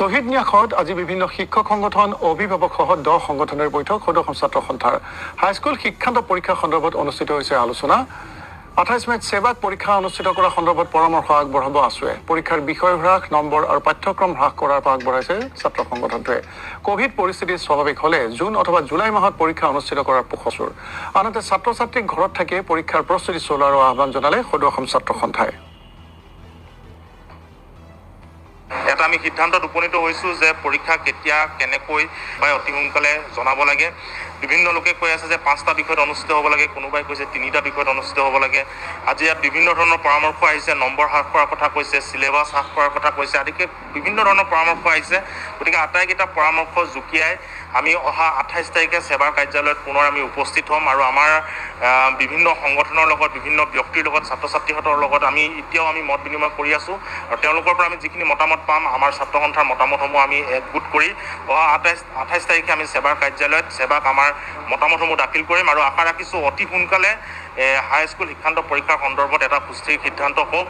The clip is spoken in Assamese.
শহীদ ন্যাসত আজি বিভিন্ন শিক্ষক সংগঠন অভিভাৱক সহ 10 সংগঠনেৰ বৈঠক সদস্য ছাত্ৰ সন্থাৰ হাইস্কুল শিক্ষান্ত পৰীক্ষা সন্দৰ্ভত অনুষ্ঠিত হৈছে আলোচনা 28 মেত সেবাক পৰীক্ষা অনুষ্ঠিত কৰা সন্দৰ্ভত পৰামৰ্শ আগবঢ়াব আছুৱে পৰীক্ষাৰ বিষয় হ্ৰাস নম্বৰ আৰু পাঠ্যক্ৰম হ্ৰাস কৰাৰ পৰা আগবঢ়াইছে ছাত্ৰ সংগঠনটোৱে কোভিড পৰিস্থিতি স্বাভাৱিক হলে জুন অথবা জুলাই মাহত পৰীক্ষা অনুষ্ঠিত কৰাৰ প্ৰস্তুৰ আনহাতে ছাত্ৰ ছাত্ৰীক ঘৰত থাকি পৰীক্ষাৰ প্ৰস্তুতি চলোৱাৰ আহ্বান জনালে সদস্য ছাত্ৰ সন্থাই এটা আমি সিদ্ধান্তত উপনীত হৈছো যে পৰীক্ষা কেতিয়া কেনেকৈ বা অতি সোনকালে জনাব লাগে বিভিন্ন লোকে কৈ আছে যে 5টা বিষয়ত অনুষ্ঠিত হ'ব লাগে কোনোবাই কৈছে 3টা বিষয়ত অনুষ্ঠিত হ'ব লাগে আজি ইয়াত বিভিন্ন ধৰণৰ পৰামৰ্শ আহিছে নম্বৰ হ্ৰাস কৰাৰ কথা কৈছে সিলেবাস হ্ৰাস কৰাৰ কথা কৈছে আদিকে বিভিন্ন ধৰণৰ পৰামৰ্শ আহিছে গতিকে আটাইকেইটা পৰামৰ্শ জুকিয়াই আমি অহা 28 তাৰিখে সেৱাৰ কাৰ্যালয়ত পুনৰ আমি উপস্থিত হ'ম আৰু আমাৰ বিভিন্ন সংগঠনৰ লগত বিভিন্ন ব্যক্তিৰ লগত ছাত্ৰ ছাত্ৰীহঁতৰ লগত আমি এতিয়াও আমি মত বিনিময় কৰি আছো আৰু তেওঁলোকৰ পৰা আমি যিখিনি মতামত পাম আমাৰ ছাত্ৰ সন্থাৰ মতামতসমূহ আমি একগোট কৰি অহা 28 তাৰিখে আমি সেৱাৰ কাৰ্যালয়ত সেৱাক আমাৰ মতামতসমূহ দাখিল কৰিম আৰু আশা ৰাখিছো অতি সোনকালে হাইস্কুল শিক্ষান্ত পৰীক্ষাৰ সন্দৰ্ভত এটা সুস্থিৰ সিদ্ধান্ত হওক